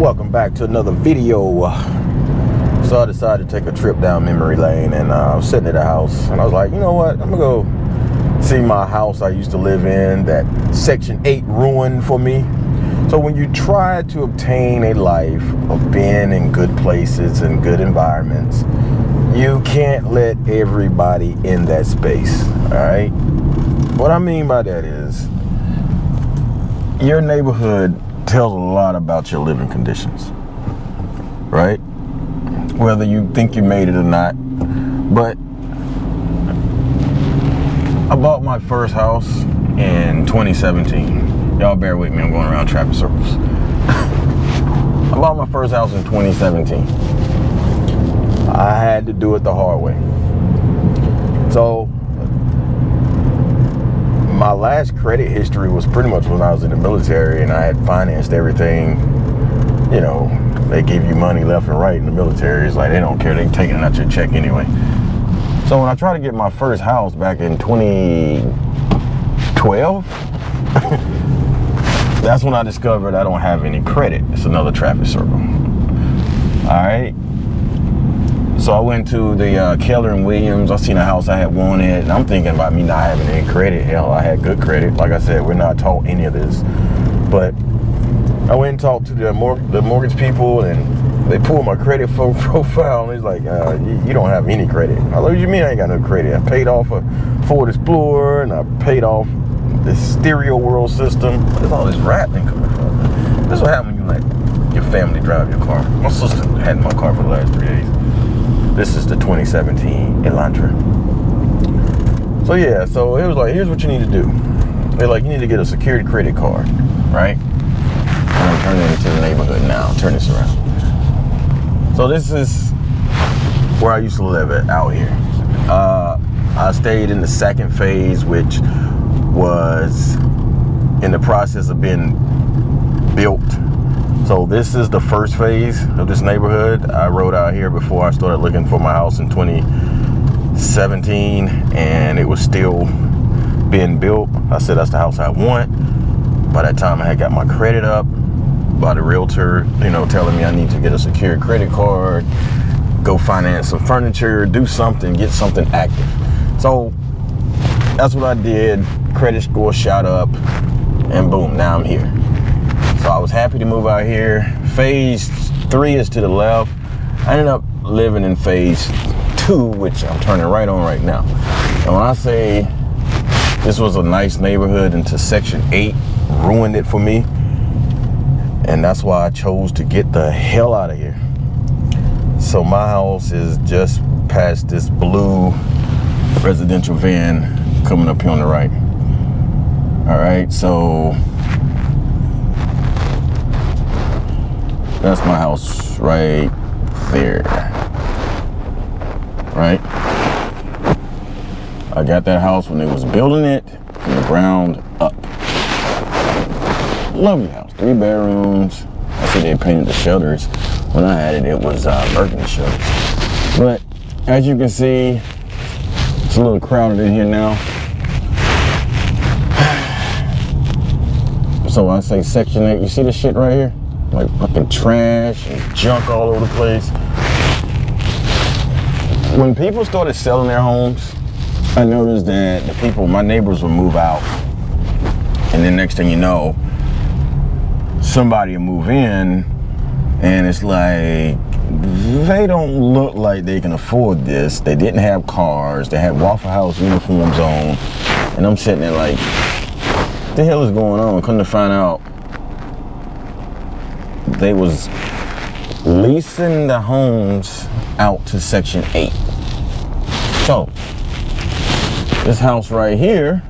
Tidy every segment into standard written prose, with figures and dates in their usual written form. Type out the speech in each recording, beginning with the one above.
Welcome back to another video. So I decided to take a trip down memory lane, and I was sitting at the house and I was like, you know what, I'm gonna go see my house I used to live in that Section 8 ruined for me. So when you try to obtain a life of being in good places and good environments, you can't let everybody in that space. All right, what I mean by that is your neighborhood tells a lot about your living conditions, right? Whether you think you made it or not. But I bought my first house in 2017. Y'all bear with me, I'm going around traffic circles. I bought my first house in 2017. I had to do it the hard way. So my last credit history was pretty much when I was in the military and I had financed everything. You know, they give you money left and right in the military. It's like they don't care, they taking it out your check anyway. So when I tried to get my first house back in 2012, that's when I discovered I don't have any credit. It's another traffic circle. All right. So I went to the Keller and Williams. I seen a house I had wanted, and I'm thinking about me not having any credit. Hell, I had good credit. Like I said, we're not taught any of this. But I went and talked to the mortgage people, and they pulled my credit profile, and it's like, you don't have any credit. I was like, what do you mean I ain't got no credit? I paid off a Ford Explorer, and I paid off the Stereo World system. Where's all this rattling coming from? This is what happens when you let your family drive your car. My sister had my car for the last 3 days. This is the 2017 Elantra. So yeah, so it was like, here's what you need to do. They're like, you need to get a security credit card, right? I'm gonna turn it into the neighborhood now. Turn this around. So this is where I used to live out here. I stayed in the second phase, which was in the process of being built. So this is the first phase of this neighborhood. I rode out here before I started looking for my house in 2017, and it was still being built. I said that's the house I want. By that time I had got my credit up by the realtor, you know, telling me I need to get a secured credit card, go finance some furniture, do something, get something active. So that's what I did. Credit score shot up, and boom, now I'm here. So I was happy to move out here. Phase 3 is to the left. I ended up living in phase 2, which I'm turning right on right now. And when I say this was a nice neighborhood into Section 8 ruined it for me. And that's why I chose to get the hell out of here. So my house is just past this blue residential van coming up here on the right. All right, so that's my house right there, right? I got that house when they was building it from the ground up. Lovely house, 3 bedrooms. I see they painted the shutters. When I had it, it was burgundy shutters. But as you can see, it's a little crowded in here now. So I say Section 8, you see this shit right here? Like fucking trash and junk all over the place. When people started selling their homes, I noticed that the people, my neighbors, would move out, and then next thing you know, somebody will move in, and it's like they don't look like they can afford this. They didn't have cars. They had Waffle House uniforms on, and I'm sitting there like, what the hell is going on? Couldn't to find out they was leasing the homes out to Section 8. So this house right here,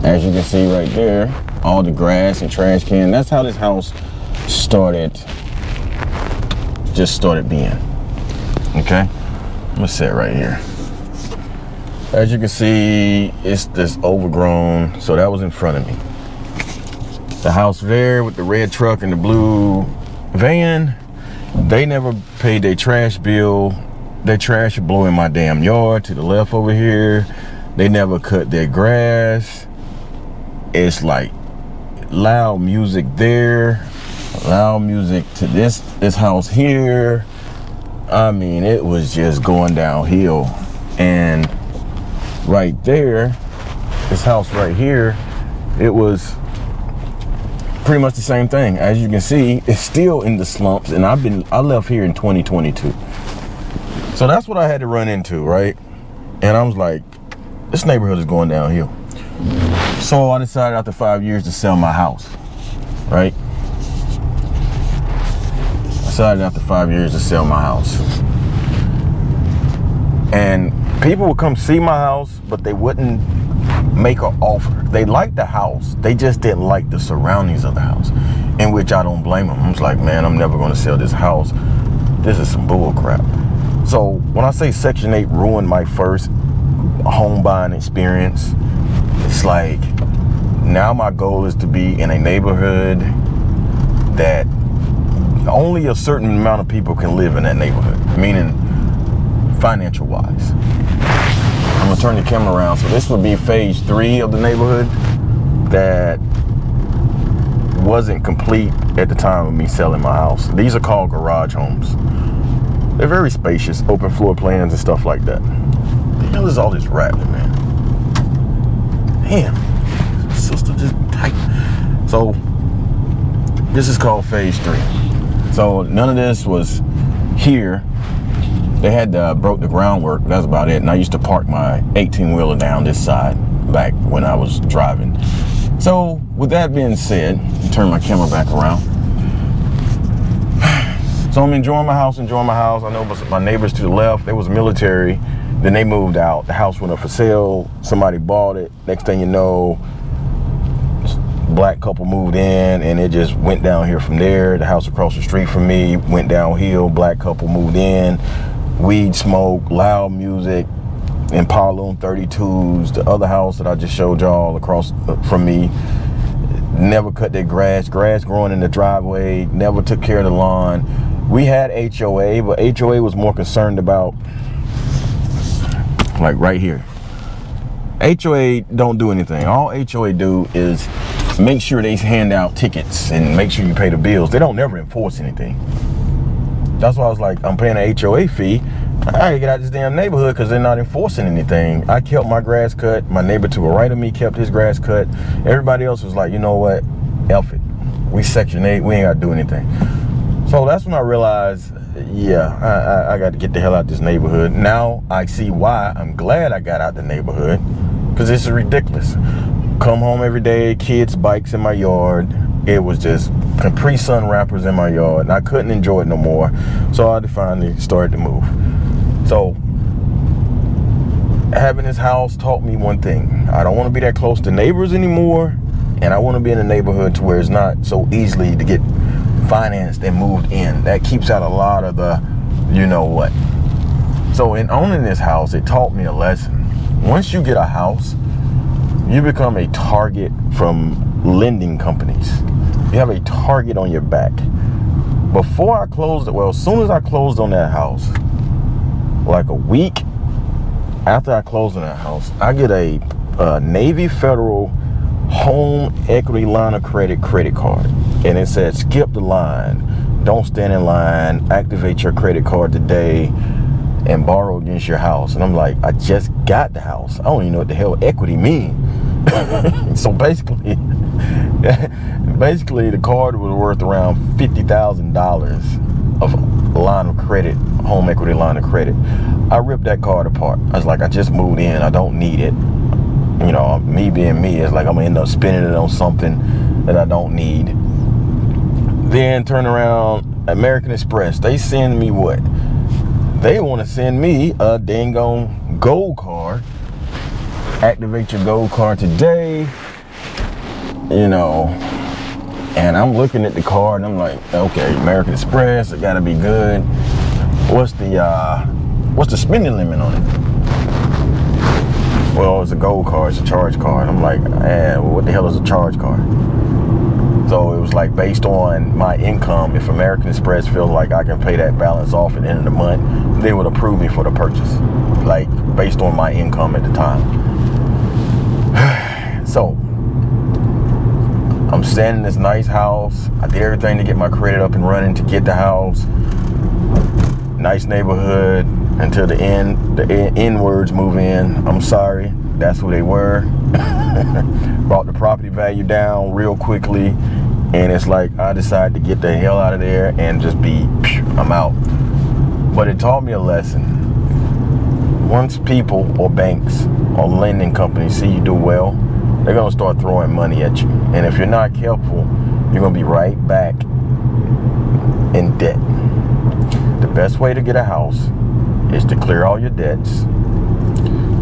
as you can see right there, all the grass and trash can, that's how this house started being. Okay, I'm gonna sit right here. As you can see, it's this overgrown, so that was in front of me. The house there with the red truck and the blue van, they never paid their trash bill. Their trash would blow in my damn yard to the left over here. They never cut their grass. It's like loud music there. loud music to this house here. I mean, it was just going downhill. And right there, this house right here, it was pretty much the same thing. As you can see, it's still in the slumps, and I left here in 2022. So that's what I had to run into, right? And I was like, this neighborhood is going downhill. So I decided after 5 years to sell my house, right? I decided after 5 years to sell my house. And people would come see my house, but they wouldn't make an offer. They liked the house, they just didn't like the surroundings of the house, in which I don't blame them. I was like, man, I'm never going to sell this house. This is some bull crap. So when I say Section 8 ruined my first home buying experience, it's like now my goal is to be in a neighborhood that only a certain amount of people can live in that neighborhood, meaning financial wise. I'm gonna turn the camera around. So this would be phase 3 of the neighborhood that wasn't complete at the time of me selling my house. These are called garage homes. They're very spacious, open floor plans and stuff like that. The hell is all this rattling, man? Damn, sister just tight. So this is called phase 3. So none of this was here. They had broke the groundwork. That's about it. And I used to park my 18-wheeler down this side back when I was driving. So with that being said, turn my camera back around. So I'm enjoying my house. I know my neighbors to the left, they was military. Then they moved out. The house went up for sale. Somebody bought it. Next thing you know, black couple moved in, and it just went down here from there. The house across the street from me went downhill. Black couple moved in. Weed smoke, loud music, Impala 32s. The other house that I just showed y'all across from me never cut their grass growing in the driveway, never took care of the lawn. We had HOA, but HOA was more concerned about, like right here. HOA don't do anything. All HOA do is make sure they hand out tickets and make sure you pay the bills. They don't never enforce anything. That's why I was like, I'm paying an HOA fee. I gotta get out of this damn neighborhood because they're not enforcing anything. I kept my grass cut. My neighbor to the right of me kept his grass cut. Everybody else was like, you know what? F it. We Section 8. We ain't gotta do anything. So that's when I realized, yeah, I got to get the hell out of this neighborhood. Now I see why. I'm glad I got out the neighborhood because this is ridiculous. Come home every day, kids' bikes in my yard. It was just Capri Sun wrappers in my yard, and I couldn't enjoy it no more. So I finally started to move. So having this house taught me one thing. I don't want to be that close to neighbors anymore, and I want to be in a neighborhood to where it's not so easily to get financed and moved in. That keeps out a lot of the you know what. So in owning this house, it taught me a lesson. Once you get a house, you become a target from lending companies. You have a target on your back. Before I closed, well, as soon as I closed on that house, like a week after I closed on that house, I get a Navy Federal home equity line of credit card. And it said, skip the line, don't stand in line, activate your credit card today and borrow against your house. And I'm like, I just got the house. I don't even know what the hell equity means. So basically the card was worth around $50,000 of line of credit, home equity line of credit. I ripped that card apart. I was like, I just moved in, I don't need it. You know, me being me, it's like I'm gonna end up spending it on something that I don't need. Then turn around, American Express, they send me what? They want to send me a dang on gold card. Activate your gold card today, you know. And I'm looking at the card and I'm like, okay, American Express, it gotta be good. What's the spending limit on it? Well, it's a gold card, it's a charge card. I'm like, well, what the hell is a charge card? So it was like based on my income. If American Express feels like I can pay that balance off at the end of the month, they would approve me for the purchase, like based on my income at the time. So I'm staying in this nice house. I did everything to get my credit up and running to get the house. Nice neighborhood until the N-words move in. I'm sorry, that's who they were. Brought the property value down real quickly, and it's like I decided to get the hell out of there and just I'm out. But it taught me a lesson. Once people or banks or lending companies see you do well, they're gonna start throwing money at you. And if you're not careful, you're gonna be right back in debt. The best way to get a house is to clear all your debts.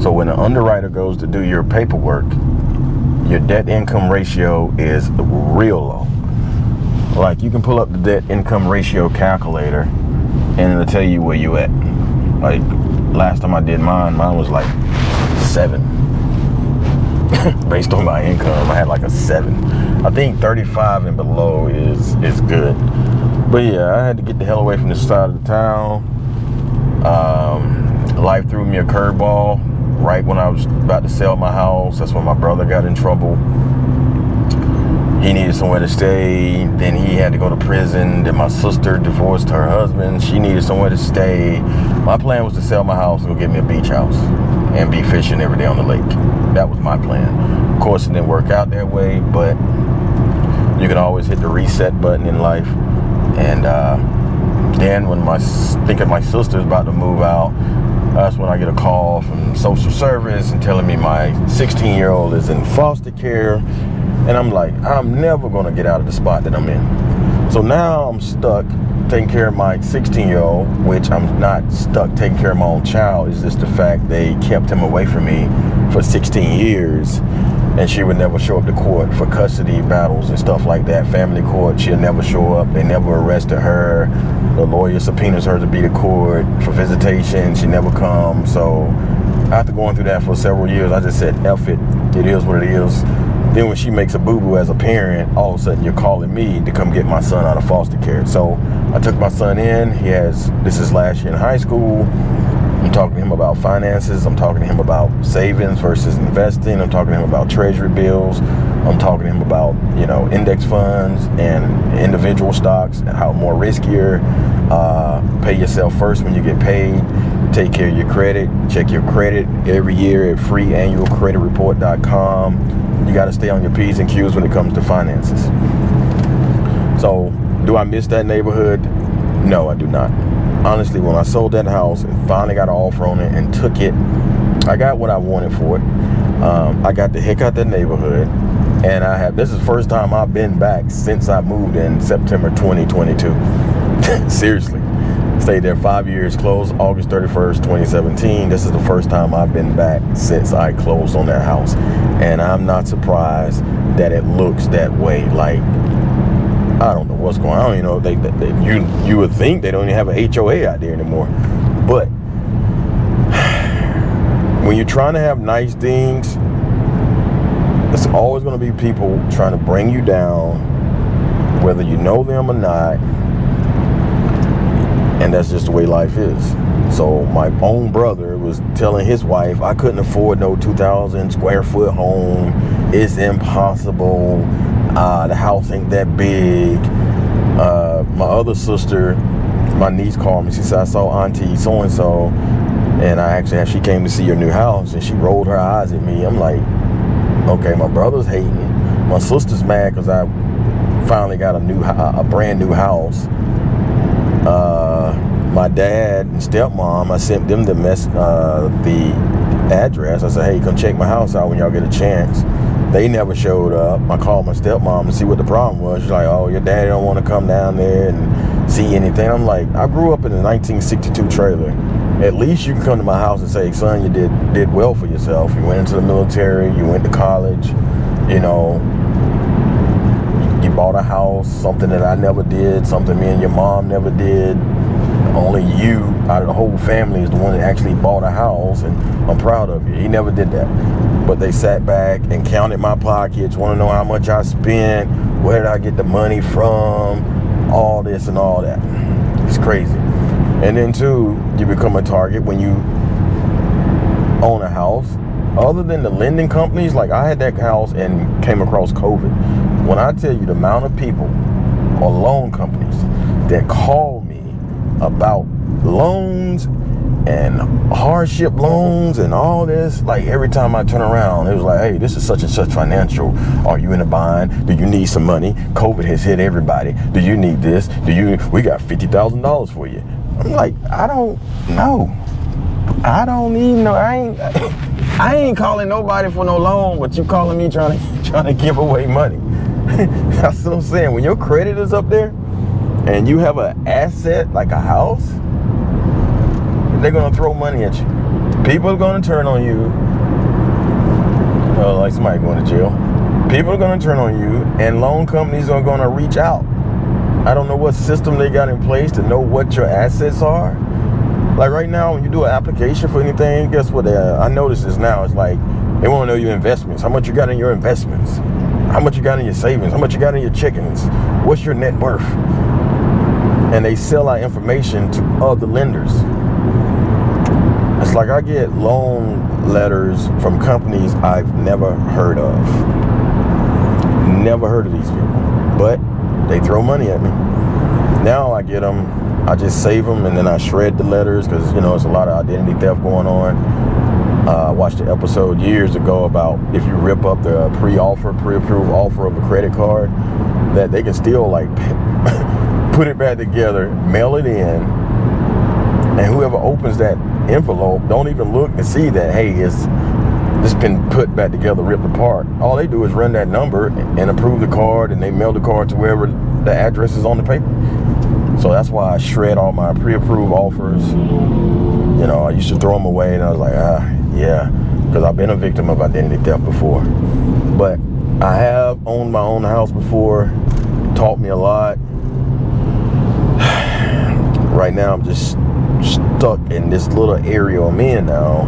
So when the underwriter goes to do your paperwork, your debt income ratio is real low. Like, you can pull up the debt income ratio calculator and it'll tell you where you at. Like, last time I did mine was like 7. Based on my income, I had like a 7. I think 35 and below is good. But yeah, I had to get the hell away from this side of the town. Life threw me a curveball right when I was about to sell my house. That's when my brother got in trouble. He needed somewhere to stay. Then he had to go to prison. Then my sister divorced her husband. She needed somewhere to stay. My plan was to sell my house and go get me a beach house and be fishing every day on the lake. That was my plan. Of course, it didn't work out that way, but you can always hit the reset button in life. And then when thinking my sister's about to move out, that's when I get a call from social service and telling me my 16-year-old is in foster care. And I'm like, I'm never gonna get out of the spot that I'm in. So now I'm stuck taking care of my 16-year-old, which I'm not stuck taking care of my own child. It's just the fact they kept him away from me for 16 years. And she would never show up to court for custody battles and stuff like that. Family court, she'll never show up. They never arrested her. The lawyer subpoenas her to be to court for visitation. She never comes. So after going through that for several years, I just said, F it. It is what it is. Then when she makes a boo-boo as a parent, all of a sudden you're calling me to come get my son out of foster care. So I took my son in. This is last year in high school. I'm talking to him about finances. I'm talking to him about savings versus investing. I'm talking to him about treasury bills. I'm talking to him about, index funds and individual stocks and how more riskier. Pay yourself first when you get paid. Take care of your credit. Check your credit every year at freeannualcreditreport.com. You got to stay on your P's and Q's when it comes to finances. So, do I miss that neighborhood? No, I do not. Honestly, when I sold that house and finally got an offer on it and took it, I got what I wanted for it. I got the heck out that neighborhood, and this is the first time I've been back since I moved in September 2022. Seriously. Stayed there 5 years, closed August 31st, 2017. This is the first time I've been back since I closed on that house. And I'm not surprised that it looks that way. Like, I don't know what's going on. You would think they don't even have an HOA out there anymore. But when you're trying to have nice things, there's always going to be people trying to bring you down, whether you know them or not. And that's just the way life is. So my own brother was telling his wife, I couldn't afford no 2,000 square foot home. It's impossible. The house ain't that big. My other sister, my niece called me. She said, I saw Auntie so-and-so. And she came to see your new house. And she rolled her eyes at me. I'm like, okay, my brother's hating. My sister's mad because I finally got a brand new house. My dad and stepmom, I sent them the address. I said, hey, come check my house out when y'all get a chance. They never showed up. I called my stepmom to see what the problem was. She's like, oh, your daddy don't want to come down there and see anything. I'm like, I grew up in a 1962 trailer. At least you can come to my house and say, son, you did well for yourself. You went into the military, you went to college, you bought a house, something that I never did, something me and your mom never did. Only you out of the whole family is the one that actually bought a house, and I'm proud of you. He never did that. But they sat back and counted my pockets, want to know how much I spent, where did I get the money from, all this and all that. It's crazy. And then too, you become a target when you own a house. Other than the lending companies, like I had that house and came across COVID. When I tell you the amount of people or loan companies that call me about loans and hardship loans and all this, like every time I turn around, it was like, hey, this is such and such financial. Are you in a bind? Do you need some money? COVID has hit everybody. Do you need this? We got $50,000 for you. I'm like, I don't know. I don't need no, I ain't calling nobody for no loan, but you calling me trying to give away money. That's what I'm saying. When your credit is up there and you have an asset like a house, they're going to throw money at you. People are going to turn on you. Like somebody going to jail. People are going to turn on you, and loan companies are going to reach out. I don't know what system they got in place to know what your assets are. Like right now, when you do an application for anything, guess what? I notice this now. It's like they want to know your investments. How much you got in your investments? How much you got in your savings? How much you got in your chickens? What's your net worth? And they sell our information to other lenders. It's like I get loan letters from companies I've never heard of. Never heard of these people. But they throw money at me. Now I get them, I just save them, and then I shred the letters because, it's a lot of identity theft going on. I watched an episode years ago about if you rip up the pre-approved offer of a credit card, that they can still put it back together, mail it in, and whoever opens that envelope don't even look and see that, hey, it's been put back together, ripped apart. All they do is run that number and approve the card, and they mail the card to wherever the address is on the paper. So that's why I shred all my pre-approved offers. I used to throw them away, and I was like, yeah, because I've been a victim of identity theft before. But I have owned my own house before. It taught me a lot. Right now, I'm just stuck in this little area I'm in now,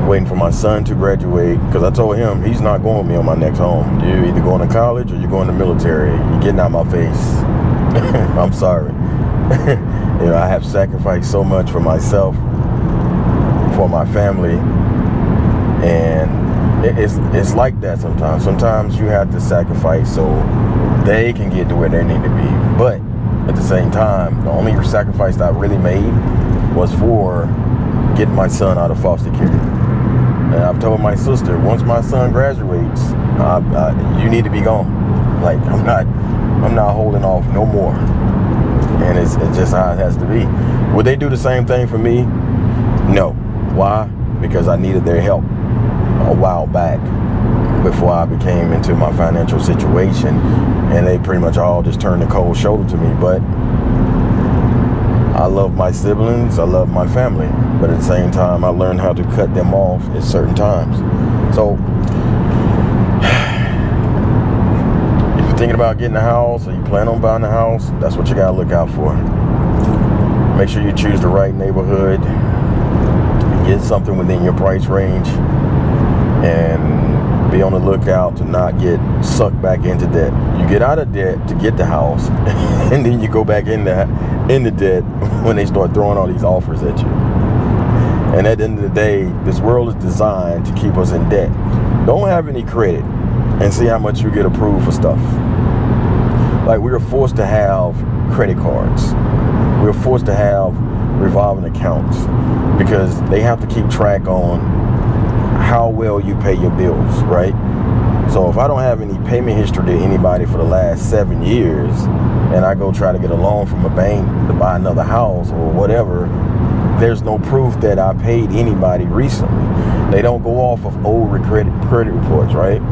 waiting for my son to graduate, because I told him he's not going with me on my next home. You're either going to college or you're going to military. You're getting out of my face. I'm sorry. I have sacrificed so much for myself, for my family, and it's like that sometimes. Sometimes you have to sacrifice so they can get to where they need to be. But at the same time, the only sacrifice that I really made was for getting my son out of foster care. And I've told my sister, once my son graduates, you need to be gone. Like, I'm not holding off no more. And it's just how it has to be. Would they do the same thing for me? No. Why? Because I needed their help a while back before I became into my financial situation, and they pretty much all just turned the cold shoulder to me. But I love my siblings, I love my family, but at the same time I learned how to cut them off at certain times. So if you're thinking about getting a house, or you plan on buying a house, that's what you gotta look out for. Make sure you choose the right neighborhood, get something within your price range, and be on the lookout to not get sucked back into debt. You get out of debt to get the house, and then you go back in the debt when they start throwing all these offers at you. And at the end of the day, this world is designed to keep us in debt. Don't have any credit and see how much you get approved for stuff. Like, we are forced to have credit cards. We're forced to have revolving accounts because they have to keep track on how well you pay your bills, right? So if I don't have any payment history to anybody for the last 7 years, and I go try to get a loan from a bank to buy another house or whatever, there's no proof that I paid anybody recently. They don't go off of old credit reports, right?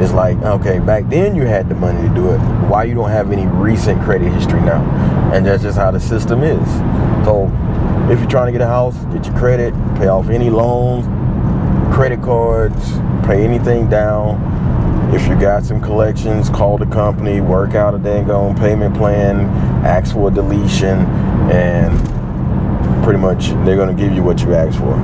It's like, okay, back then you had the money to do it. Why you don't have any recent credit history now? And that's just how the system is. So if you're trying to get a house, get your credit, pay off any loans, credit cards, pay anything down. If you got some collections, call the company, work out a dang on payment plan, ask for a deletion, and pretty much they're going to give you what you asked for.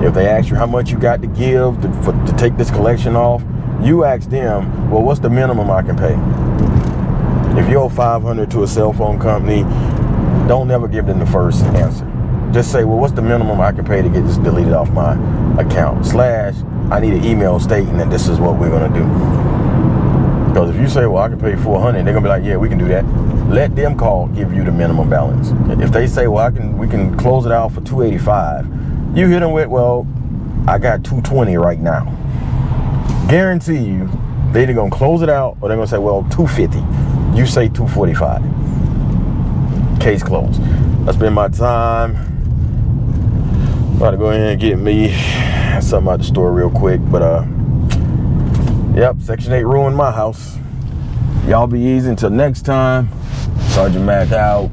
If they ask you how much you got to give to take this collection off, you ask them, well, what's the minimum I can pay? If you owe $500 to a cell phone company, don't never give them the first answer. Just say, well, what's the minimum I can pay to get this deleted off my account? / I need an email stating that this is what we're going to do. Because if you say, well, I can pay 400, they're gonna be like, yeah, we can do that. Let them give you the minimum balance. If they say, well, we can close it out for 285, you hit them with, well, I got 220 right now. Guarantee you, they're either gonna close it out or they're gonna say, well, 250. You say 245. Case closed. That's been my time. About to go ahead and get me something out the store real quick, but yep, Section 8 ruined my house. Y'all be easy until next time. Sergeant Mac out.